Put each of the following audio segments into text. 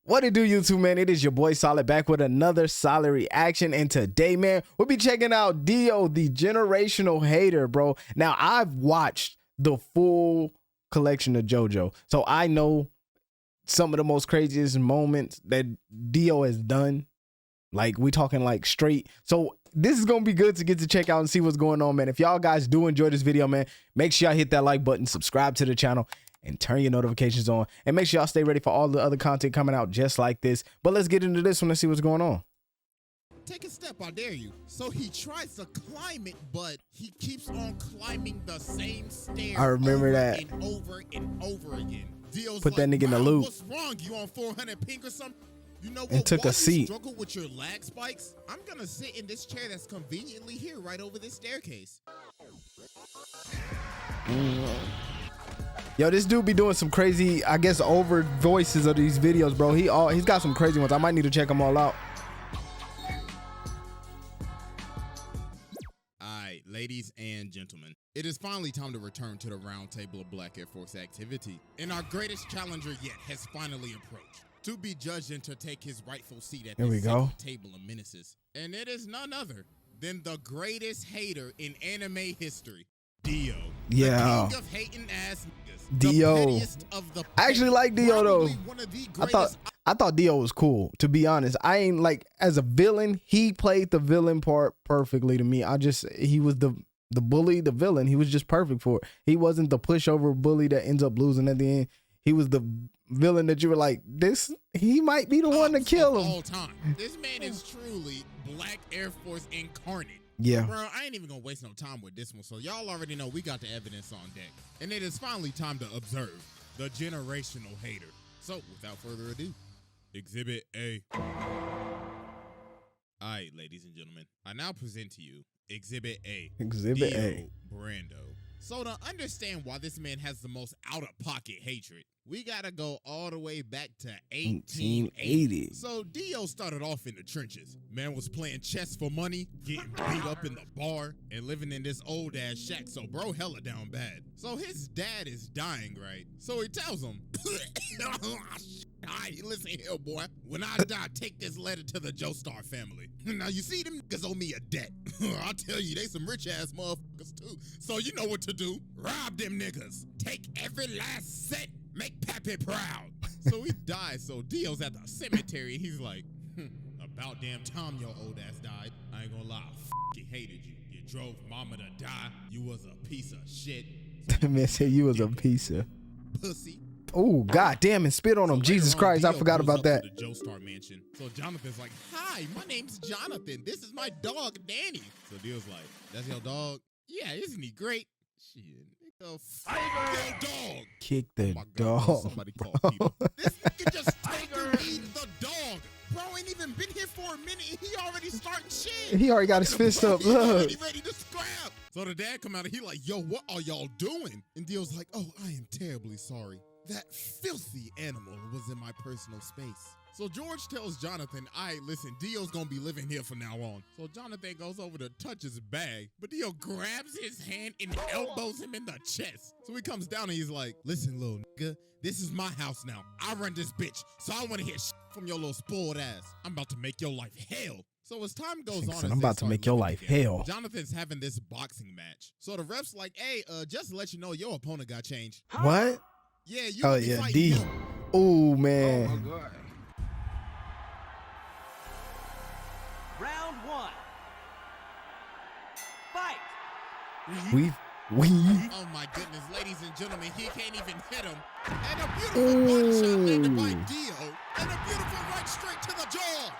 What it do, YouTube, man? It is your boy Solid back with another solid reaction. And today, man, we'll be checking out Dio, the generational hater, bro. Now, I've watched the full collection of JoJo, so I know some of the most craziest moments that Dio has done. Like, we talking like straight. So this is gonna be good to get to check out and see what's going on, man. If y'all guys do enjoy this video, man, make sure y'all hit that like button, subscribe to the channel, and turn your notifications on. And make sure y'all stay ready for all the other content coming out just like this. But let's get into this one and see what's going on. Take a step, I dare you. So he tries to climb it, but he keeps on climbing the same stairs. I remember that. And over and over again. Dio's Put that nigga in the loop. What's wrong? You on 400 ping or something? You know what? And took While a seat. You struggle with your lag spikes, I'm gonna sit in this chair that's conveniently here, right over this staircase. Yo, this dude be doing some crazy, I guess, over voices of these videos, bro. He's got some crazy ones. I might need to check them all out. Alright, ladies and gentlemen, it is finally time to return to the round table of Black Air Force activity. And our greatest challenger yet has finally approached, to be judged and to take his rightful seat at the table of menaces. And it is none other than the greatest hater in anime history, Dio. Yeah. The king of hating ass niggas. Dio. The pettiest of the I actually like Dio though. I thought Dio was cool, to be honest. I ain't like, as a villain, he played the villain part perfectly to me. He was the bully, the villain. He was just perfect for it. He wasn't the pushover bully that ends up losing at the end. He was the villain that you were like, he might be the one to kill him. All time. This man is truly Black Air Force incarnate. Yeah. Bro, I ain't even gonna waste no time with this one. So y'all already know we got the evidence on deck. And it is finally time to observe the generational hater. So without further ado, Exhibit A. Alright, ladies and gentlemen, I now present to you Exhibit A. Exhibit Dio A. Brando. So to understand why this man has the most out-of-pocket hatred, we gotta go all the way back to 1880. So Dio started off in the trenches. Man was playing chess for money, getting beat up in the bar, and living in this old ass shack. So bro hella down bad. So his dad is dying, right? So he tells him, alright, listen here, boy. When I die, take this letter to the Joestar family. Now you see, them niggas owe me a debt. I'll tell you, they some rich ass motherfuckers too. So you know what to do. Rob them niggas. Take every last cent. Make Pappy proud. So he dies. So Dio's at the cemetery. He's like, about damn time your old ass died. I ain't gonna lie, I hated you. You drove mama to die. You was a piece of shit. That man said you was a piece of pussy. Oh, god damn, and spit on him. So Jesus Christ, Dio, I forgot about that. The Joestar mansion. So Jonathan's like, hi, my name's Jonathan. This is my dog, Danny. So Dio's like, that's your dog? Yeah, isn't he great? Shit. Your dog. Kick the dog. Somebody call people. This nigga just taking the dog. Bro ain't even been here for a minute and he already starting shit. He already got his fist up. Look. He ready to scrap. So the dad come out and he like, yo, what are y'all doing? And Dio's like, oh, I am terribly sorry. That filthy animal was in my personal space. So George tells Jonathan, all right, listen, Dio's gonna be living here from now on. So Jonathan goes over to touch his bag, but Dio grabs his hand and elbows him in the chest. So he comes down and he's like, listen, little nigga, this is my house now. I run this bitch, so I don't wanna hear shit from your little spoiled ass. I'm about to make your life hell. So as time goes on, I'm about to make your life hell. Jonathan's having this boxing match. So the ref's like, hey, just to let you know, your opponent got changed. What? Yeah, you oh yeah, D. Oh man. Oh my God. Round one. Fight. Oh my goodness, ladies and gentlemen, he can't even hit him. And a beautiful body shot landed by Dio. And a beautiful right straight to the jaw.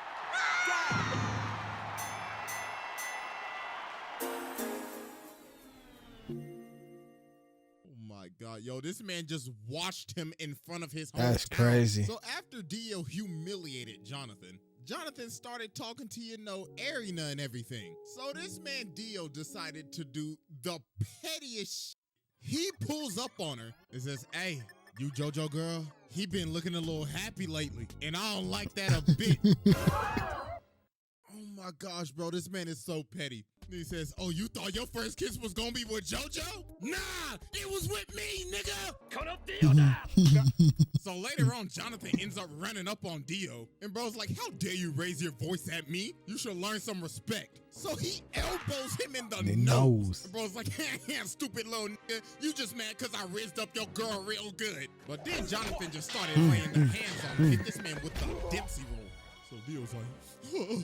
My God, yo, this man just watched him in front of his hometown. That's crazy. So after Dio humiliated Jonathan started talking to, you know, Arena and everything. So this man Dio decided to do the pettiest He pulls up on her and says, hey, you JoJo girl, he been looking a little happy lately, and I don't like that a bit. Oh my gosh, bro, this man is so petty. And he says, oh, you thought your first kiss was gonna be with JoJo? Nah, it was with me, nigga. So later on, Jonathan ends up running up on Dio. And bro's like, how dare you raise your voice at me? You should learn some respect. So he elbows him in the nose. And bro's like, stupid little nigga. You just mad because I raised up your girl real good. But then Jonathan just started laying their hands on him. Hit this man with the Dempsey roll. So Dio's like, oh,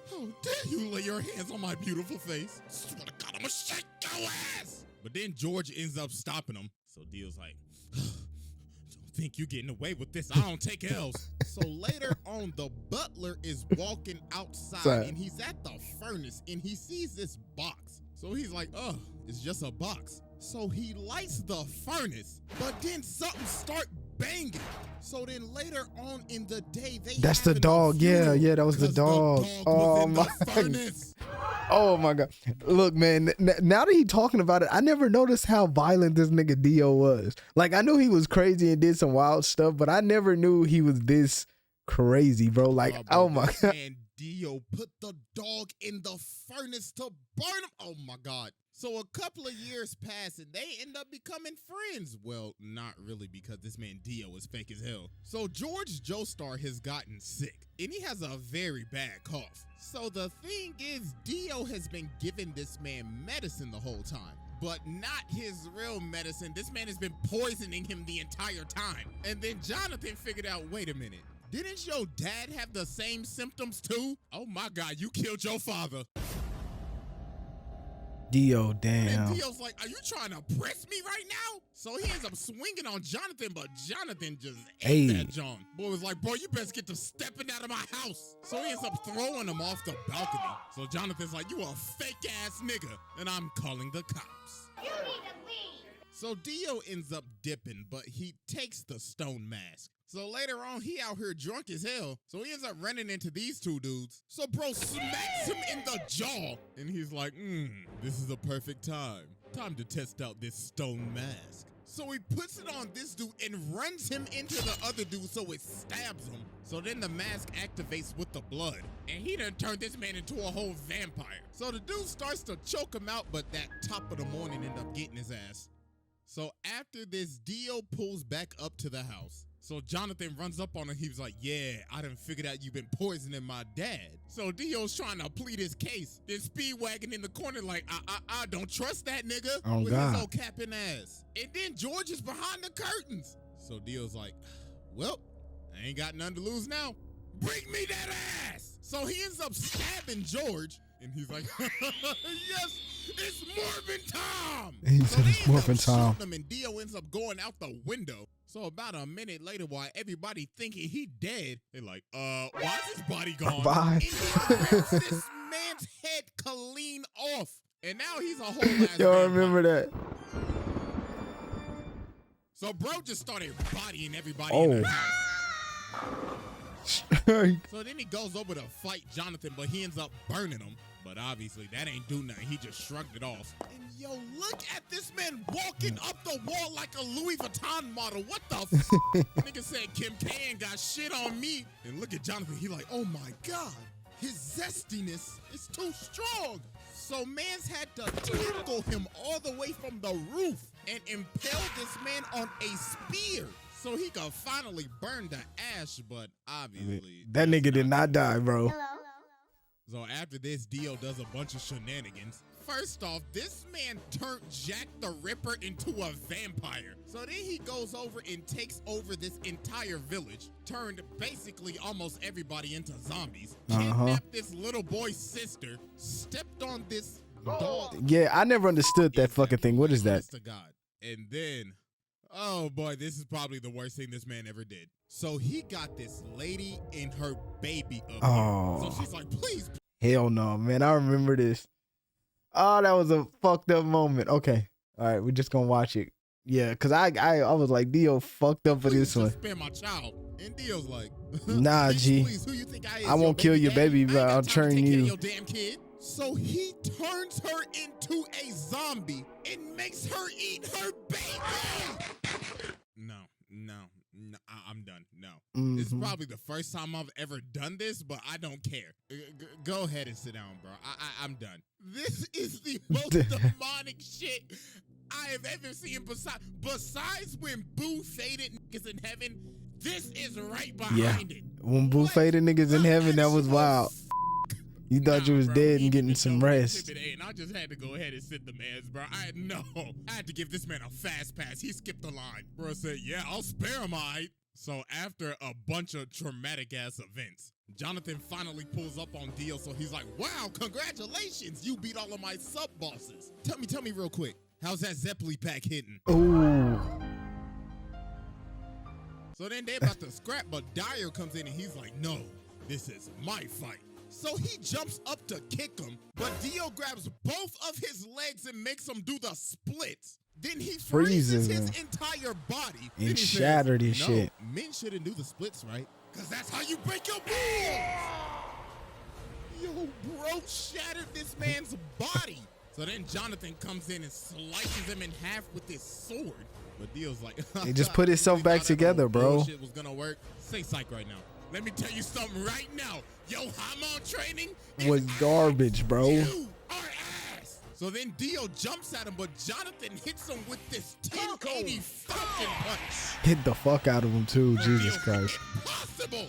how dare you lay your hands on my beautiful face? Swear to God, I'm gonna shake your ass. But then George ends up stopping him. So Dio's like, don't think you're getting away with this. I don't take L's. So later on, the butler is walking outside and he's at the furnace and he sees this box. So he's like, oh, it's just a box. So he lights the furnace, but then something start banging. So then later on in the day, that's the dog. Yeah, that was the dog. Oh my God. Oh my God. Look, man, now that he talking about it, I never noticed how violent this nigga Dio was. Like, I knew he was crazy and did some wild stuff, but I never knew he was this crazy, bro. Like, oh my God. And Dio put the dog in the furnace to burn him. Oh my God. So a couple of years pass and they end up becoming friends. Well, not really, because this man Dio is fake as hell. So George Joestar has gotten sick and he has a very bad cough. So the thing is, Dio has been giving this man medicine the whole time, but not his real medicine. This man has been poisoning him the entire time. And then Jonathan figured out, wait a minute, didn't your dad have the same symptoms too? Oh my God, you killed your father. Dio, damn. And Dio's like, are you trying to press me right now? So he ends up swinging on Jonathan, but Jonathan just ate that John. Boy was like, bro, you best get to stepping out of my house. So he ends up throwing him off the balcony. So Jonathan's like, you a fake ass nigga, and I'm calling the cops. You need to leave. So Dio ends up dipping, but he takes the stone mask. So later on, he out here drunk as hell. So he ends up running into these two dudes. So bro smacks him in the jaw. And he's like, this is a perfect time. Time to test out this stone mask. So he puts it on this dude and runs him into the other dude so it stabs him. So then the mask activates with the blood. And he done turned this man into a whole vampire. So the dude starts to choke him out, but that top of the morning end up getting his ass. So after this, Dio pulls back up to the house. So Jonathan runs up on him. He was like, yeah, I done figured out you've been poisoning my dad. So Dio's trying to plead his case. Then Speedwagon in the corner like, I don't trust that nigga with his old capping ass. And then George is behind the curtains. So Dio's like, well, I ain't got nothing to lose now. Bring me that ass. So he ends up stabbing George. And he's like, yes, it's Morphin' Tom. He said it's Morphin' Tom. And Dio ends up going out the window. So about a minute later, while everybody thinking he dead, they're like, why is his body gone? Bye. And he rips this man's head clean off. And now he's a whole ass Y'all remember that? So bro just started bodying everybody in the house. So then he goes over to fight Jonathan, but he ends up burning him. But obviously that ain't do nothing. He just shrugged it off. And yo, look at this man walking up the wall like a Louis Vuitton model. What the f? Nigga said Kim K ain't got shit on me. And look at Jonathan. He like, oh my God, his zestiness is too strong. So man's had to tackle him all the way from the roof and impale this man on a spear so he could finally burn the ash. But obviously that nigga did not die, bro. Hello. So after this, Dio does a bunch of shenanigans. First off, this man turned Jack the Ripper into a vampire. So then he goes over and takes over this entire village, turned basically almost everybody into zombies, kidnapped this little boy's sister, stepped on this dog. Yeah, I never understood that fucking thing. What is that? To God. And then, oh boy, this is probably the worst thing this man ever did. So he got this lady and her baby up here. So she's like, please. Hell no, man. I remember this. Oh, that was a fucked up moment. Okay. All right, we're just gonna watch it. Yeah, because I was like, Dio fucked up for this one. Spare my child. And Dio's like, nah, G. Please, who you think I is? I won't kill your baby, but I'll turn you. Your damn kid. So he turns her into a zombie and makes her eat her baby. No. I'm done. No. Mhm. It's probably the first time I've ever done this, but I don't care. Go ahead and sit down, bro. I'm done. This is the most demonic shit I have ever seen besides when Boo faded niggas in heaven. This is right behind it. When Boo faded niggas in heaven, that was wild. You thought you was dead and getting some rest. And I just had to go ahead and sit the mans, bro. I had to give this man a fast pass. He skipped the line. Bro said, yeah, I'll spare him, all right. So after a bunch of traumatic ass events, Jonathan finally pulls up on Dio. So he's like, wow, congratulations. You beat all of my sub bosses. Tell me real quick. How's that Zeppeli pack hitting? Ooh. So then they about to scrap, but Dyer comes in and he's like, no, this is my fight. So he jumps up to kick him, but Dio grabs both of his legs and makes him do the splits. Then he freezes his entire body. And shattered his shit. Men shouldn't do the splits, right? Because that's how you break your balls. Yo, bro shattered this man's body. So then Jonathan comes in and slices him in half with his sword. But Dio's like, he just put himself back together, bro. Shit was gonna work. Say psych right now. Let me tell you something right now. Yo, hormone training was garbage, bro. You are ass. So then Dio jumps at him, but Jonathan hits him with this 1080 fucking punch. Hit the fuck out of him too, But Jesus Dio, Christ. Impossible.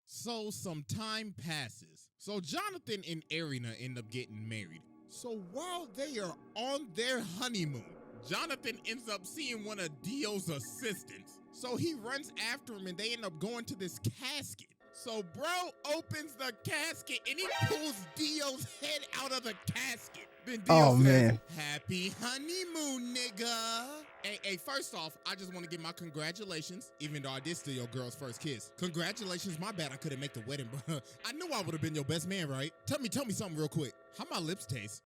So some time passes. So Jonathan and Arena end up getting married. So while they are on their honeymoon, Jonathan ends up seeing one of Dio's assistants. So he runs after him and they end up going to this casket. So bro opens the casket and he pulls Dio's head out of the casket. Then Dio says, man. Happy honeymoon, nigga. Hey, first off, I just want to give my congratulations, even though I did steal your girl's first kiss. Congratulations, my bad I couldn't make the wedding, bro. I knew I would have been your best man, right? Tell me something real quick. How my lips taste?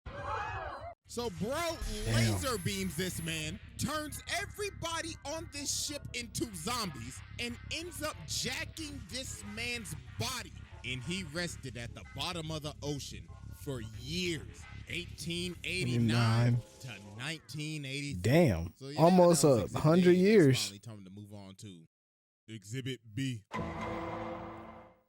So bro laser beams this man, turns everybody on this ship into zombies, and ends up jacking this man's body. And he rested at the bottom of the ocean for years. 1889 to 1983. Damn. So, Almost that was 100 years. It's finally time to move on to Exhibit B. All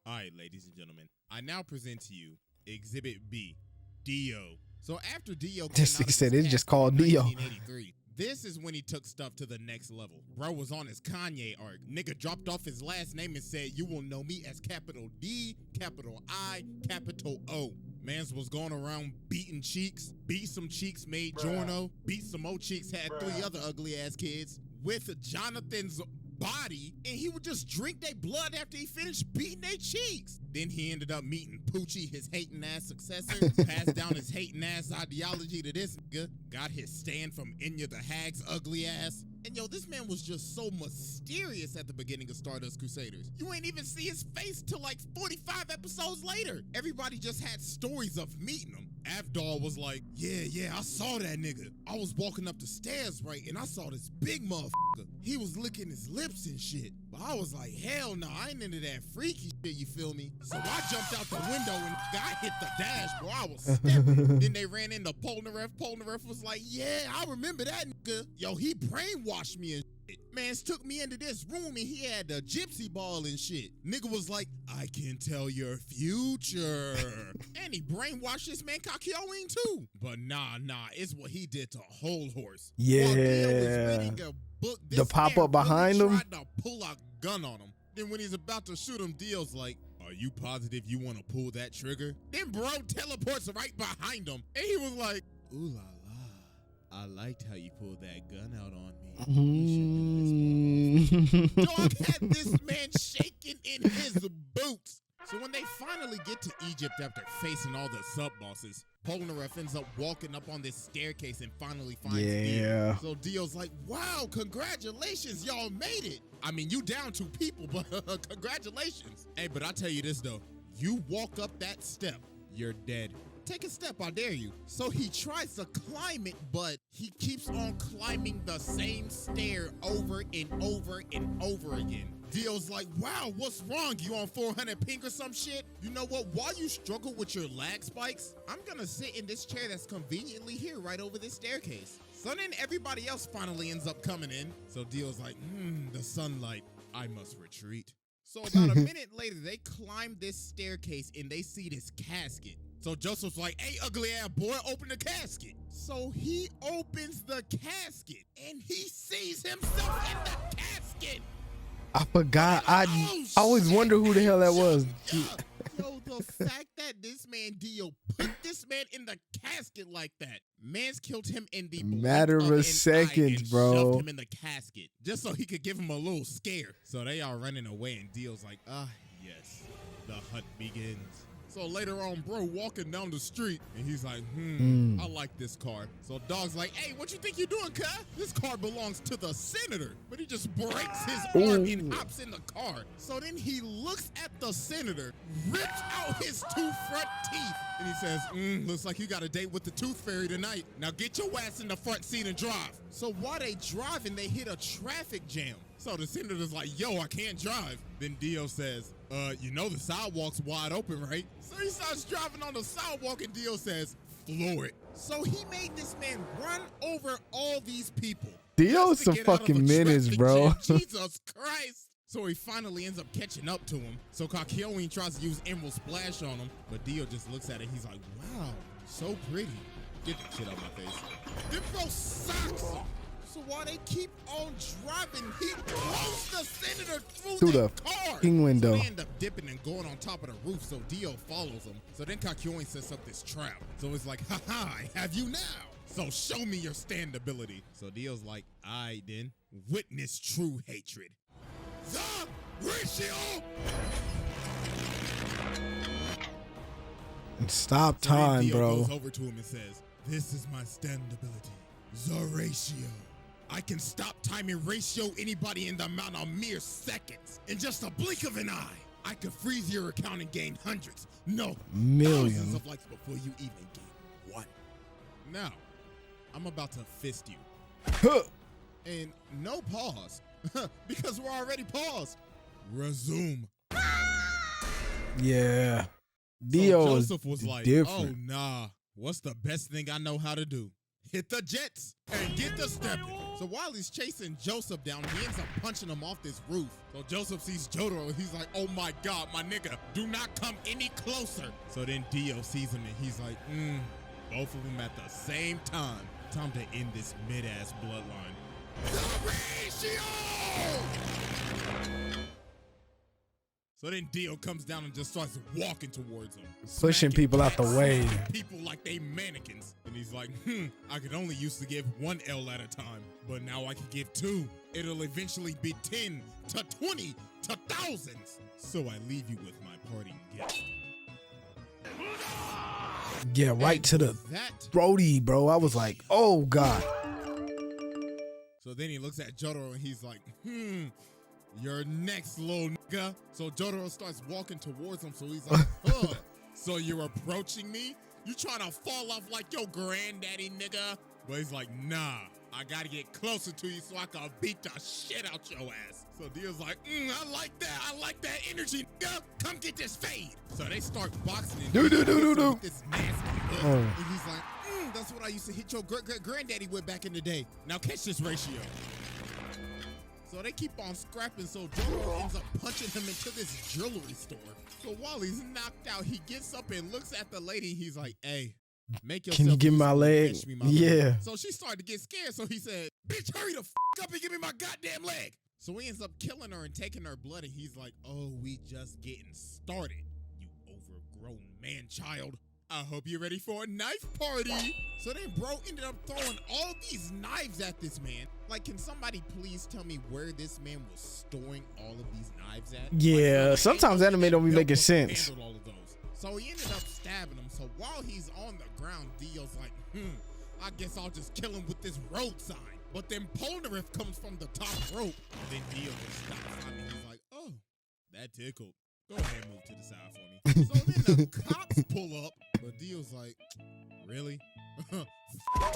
right, ladies and gentlemen, I now present to you Exhibit B, Dio. So after Dio This nigga said it's just called Dio. 1983, this is when he took stuff to the next level. Bro was on his Kanye arc. Nigga dropped off his last name and said, you will know me as capital D, capital I, capital O. Mans was going around beating cheeks, beat some cheeks, made Jorno, beat some more cheeks, had 3 other ugly ass kids with Jonathan's body, and he would just drink their blood after he finished beating their cheeks. Then he ended up meeting Poochie, his hating ass successor, passed down his hating ass ideology to this nigga, got his stand from Enya the Hag's ugly ass. And yo, this man was just so mysterious at the beginning of Stardust Crusaders. You ain't even see his face till like 45 episodes later. Everybody just had stories of meeting him. Avdol was like, yeah, I saw that nigga. I was walking up the stairs, right, and I saw this big motherfucker. He was licking his lips and shit. But I was like, hell no, I ain't into that freaky shit, you feel me? So I jumped out the window and I hit the dash, bro. I was stepping. Then they ran into Polnareff. Polnareff was like, yeah, I remember that nigga. Yo, he brainwashed me and shit. Mans took me into this room and he had the gypsy ball and shit. Nigga was like, I can tell your future. And he brainwashed this man Kakyoin too. But nah, it's what he did to Whole Horse. Yeah. While Dio was reading a book, this The pop-up man behind really him? tried to pull a gun on him. Then when he's about to shoot him, Dio's like, are you positive you want to pull that trigger? Then bro teleports right behind him. And he was like, ooh la la. I liked how you pulled that gun out on me. Dog had this man shaking in his boots. So when they finally get to Egypt after facing all the sub-bosses, Polnareff ends up walking up on this staircase and finally finds Dio. So Dio's like, wow, congratulations, y'all made it. I mean, you down 2 people, but congratulations. Hey, but I tell you this though, you walk up that step, you're dead. Take a step, I dare you. So he tries to climb it, but he keeps on climbing the same stair over and over and over again. Dio's like, wow, what's wrong? You on 400 ping or some shit? You know what? While you struggle with your lag spikes, I'm gonna sit in this chair that's conveniently here right over this staircase. So then everybody else finally ends up coming in. So Dio's like, the sunlight, I must retreat. So about a minute later, they climb this staircase and they see this casket. So Joseph's like, hey, ugly ass boy, open the casket. So he opens the casket and he sees himself in the casket. I forgot. I always wonder who the hell that was. Yo, the fact that this man Dio put this man in the casket like that. Man's killed him in the matter of a second, bro. Shoved him in the casket just so he could give him a little scare. So they are running away and Dio's like, yes, the hunt begins. So later on, bro, walking down the street, and he's like, I like this car. So Dog's like, hey, what you think you're doing, cuz? This car belongs to the senator. But he just breaks his arm and hops in the car. So then he looks at the senator, rips out his two front teeth, and he says, looks like you got a date with the tooth fairy tonight. Now get your ass in the front seat and drive. So while they driving, they hit a traffic jam. So the senator's like, yo, I can't drive. Then Dio says, you know the sidewalk's wide open, right? So he starts driving on the sidewalk and Dio says, floor it. So he made this man run over all these people. Dio's some fucking menace, bro. Jesus Christ. So he finally ends up catching up to him. So Kakyoin tries to use Emerald Splash on him, but Dio just looks at it. He's like, wow, so pretty. Get that shit out of my face. Then bro socks him. So while they keep on driving, he throws the senator through the car. Window. So they end up dipping and going on top of the roof, so Dio follows him. So then Kakyoin sets up this trap. So it's like, haha, I have you now. So show me your standability. So Dio's like, I then witness true hatred. The ratio. Stop time, Dio bro. goes over to him and says, this is my standability. The ratio. I can stop time and ratio anybody in the amount of mere seconds. In just a blink of an eye, I could freeze your account and gain hundreds, no, thousands of likes before you even gain one. Now, I'm about to fist you. And no pause, because we're already paused. Resume. Yeah. Dio so Joseph was like, different. oh, nah, what's the best thing I know how to do? Hit the jets and get the stepping. So while he's chasing Joseph down, he ends up punching him off this roof. So Joseph sees Jotaro and he's like, oh my God, my nigga, do not come any closer. So then Dio sees him and he's like, both of them at the same time. Time to end this mid-ass bloodline. The ratio! So then Dio comes down and just starts walking towards him. Pushing people out the way. People like they mannequins. And he's like, I could only used to give one L at a time, but now I can give two. It'll eventually be 10 to 20 to thousands. So I leave you with my parting gift. Yeah, right to the throaty, bro. I was like, oh God. So then he looks at Jotaro and he's like, you're next, little nigga. So Jotaro starts walking towards him. So he's like, so you're approaching me? You trying to fall off like your granddaddy, nigga? But he's like, nah, I gotta get closer to you so I can beat the shit out your ass. So Dio's like, I like that. I like that energy, nigga. Come get this fade. So they start boxing and do. This nasty look. And he's like, that's what I used to hit your granddaddy with back in the day. Now catch this ratio. So they keep on scrapping, so Jotaro ends up punching him into this jewelry store. So while he's knocked out, he gets up and looks at the lady. He's like, hey, make yourself Can you give me my leg? Yeah. So she started to get scared, so he said, bitch, hurry the up and give me my goddamn leg. So he ends up killing her and taking her blood, and he's like, oh, we just getting started, you overgrown man-child. I hope you're ready for a knife party. So then bro ended up throwing all these knives at this man. Like, can somebody please tell me where this man was storing all of these knives at? Yeah, like, sometimes anime don't be making sense. All of those. So he ended up stabbing him. So while he's on the ground, Dio's like, I guess I'll just kill him with this road sign. But then Polnareff comes from the top rope. And then Dio just stops. I mean, he's like, oh, that tickled. Go ahead and move to the side for me. So then the cops pull up, but Dio's like, really?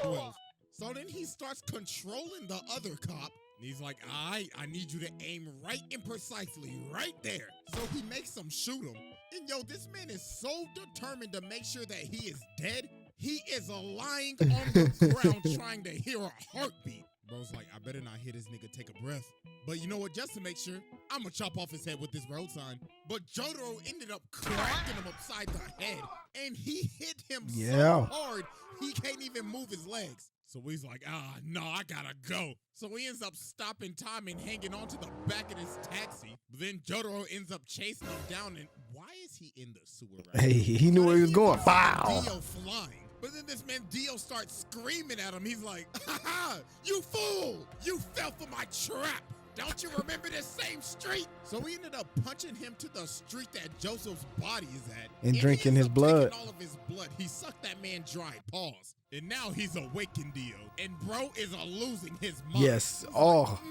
12. So then he starts controlling the other cop. And he's like, I need you to aim right and precisely right there. So he makes him shoot him. And yo, this man is so determined to make sure that he is dead He is lying on the ground trying to hear a heartbeat. Bro's like, I better not hear this nigga take a breath. But you know what? Just to make sure, I'm gonna chop off his head with this road sign. But Jotaro ended up cracking him upside the head. And he hit him so hard, he can't even move his legs. So he's like, no, I gotta go. So he ends up stopping time and hanging onto the back of this taxi. But then Jotaro ends up chasing him down. And why is he in the sewer right Hey, he knew where he was going. Wow. Dio flying. But then this man Dio starts screaming at him. He's like, ha, you fool! You fell for my trap! Don't you remember this same street? So we ended up punching him to the street that Joseph's body is at. And drinking his blood. All of his blood. He sucked that man dry. Pause. And now he's awakened Dio. And bro is losing his mind. Yes. Oh.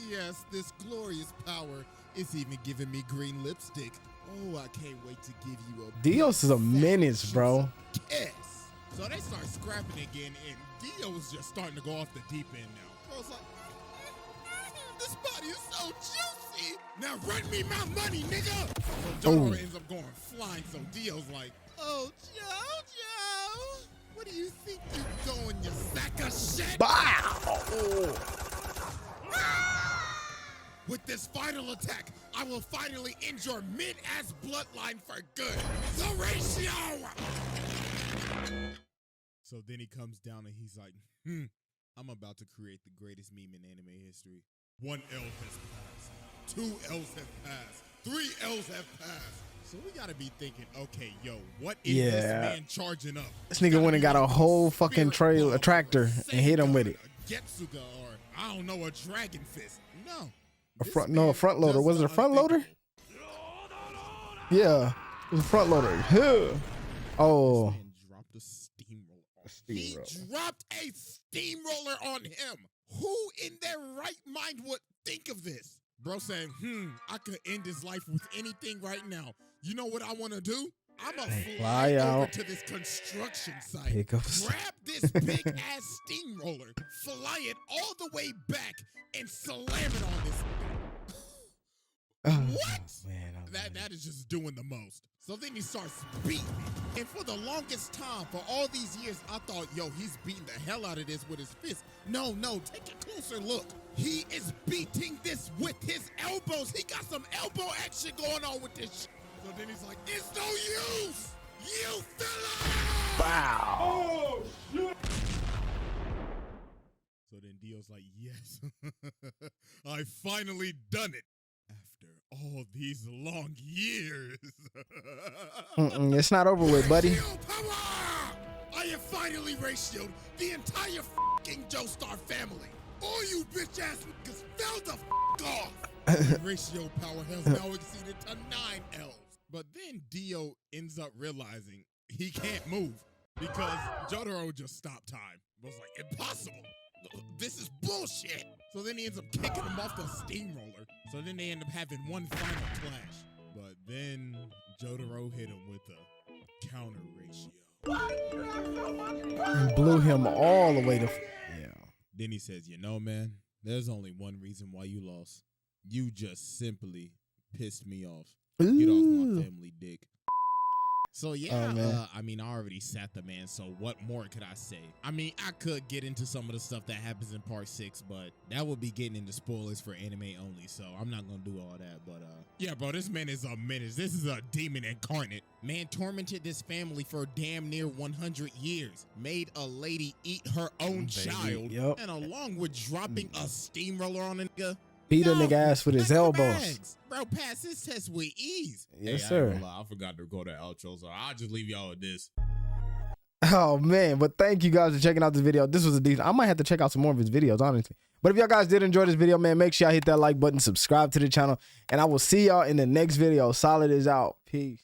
Yes, this glorious power is even giving me green lipstick. Oh, I can't wait to give you a Dios is a menace, bro. Kiss. So they start scrapping again, and Dio's just starting to go off the deep end now. Bro's like, this body is so juicy. Now run me my money, nigga. So Jotaro ends up going flying, so Dio's like, oh, Jojo, what do you think you're doing, you sack of shit? Wow. With this final attack, I will finally end your mid-ass bloodline for good. The ratio! So then he comes down and he's like, I'm about to create the greatest meme in anime history. 1 L has passed. 2 L's have passed. 3 L's have passed. So we gotta be thinking, okay, yo, what is this man charging up? This nigga went and got a whole fucking tractor and hit him with it. A Getsuga or, I don't know, a Dragon Fist. No. A front loader. Was it a front loader? Yeah, it was a front loader. Oh. Dropped a steamroller. He dropped a steamroller on him. Who in their right mind would think of this? Bro saying, I could end his life with anything right now. You know what I want to do? I'm going to fly over to this construction site, grab this big ass steamroller, fly it all the way back, and slam it on this. What? That is just doing the most. So then he starts beating me. And for the longest time, for all these years, I thought, yo, he's beating the hell out of this with his fist. No, take a closer look. He is beating this with his elbows. He got some elbow action going on with this shit. So then he's like, it's no use. You fella! Wow. Oh, shit. So then Dio's like, yes, I finally done it. After all these long years. It's not over with, buddy. I have finally ratioed the entire fucking Joestar family. All you bitch ass niggas fell the off. The ratio power has now exceeded to 9 L's. But then Dio ends up realizing he can't move because Jotaro just stopped time. It was like, impossible. This is bullshit. So then he ends up kicking him off the steamroller. So then they end up having one final clash. But then Jotaro hit him with a counter ratio. And blew him all the way to... Yeah. Then he says, you know, man, there's only one reason why you lost. You just simply pissed me off. Ooh. Get off my family dick. So yeah, I mean, I already sat the man, so what more could I say? I mean, I could get into some of the stuff that happens in part 6, but that would be getting into spoilers for anime only, so I'm not gonna do all that. But yeah, bro, this man is a menace. This is a demon incarnate. Man tormented this family for damn near 100 years, made a lady eat her own child, and along with dropping a steamroller on a nigga, beat a nigga ass with his elbows. Bro, pass this test with ease. Yes, sir. I forgot to go to outro, so I'll just leave y'all with this. Oh, man. But thank you guys for checking out this video. This was a decent... I might have to check out some more of his videos, honestly. But if y'all guys did enjoy this video, man, make sure y'all hit that like button, subscribe to the channel, and I will see y'all in the next video. Solid is out. Peace.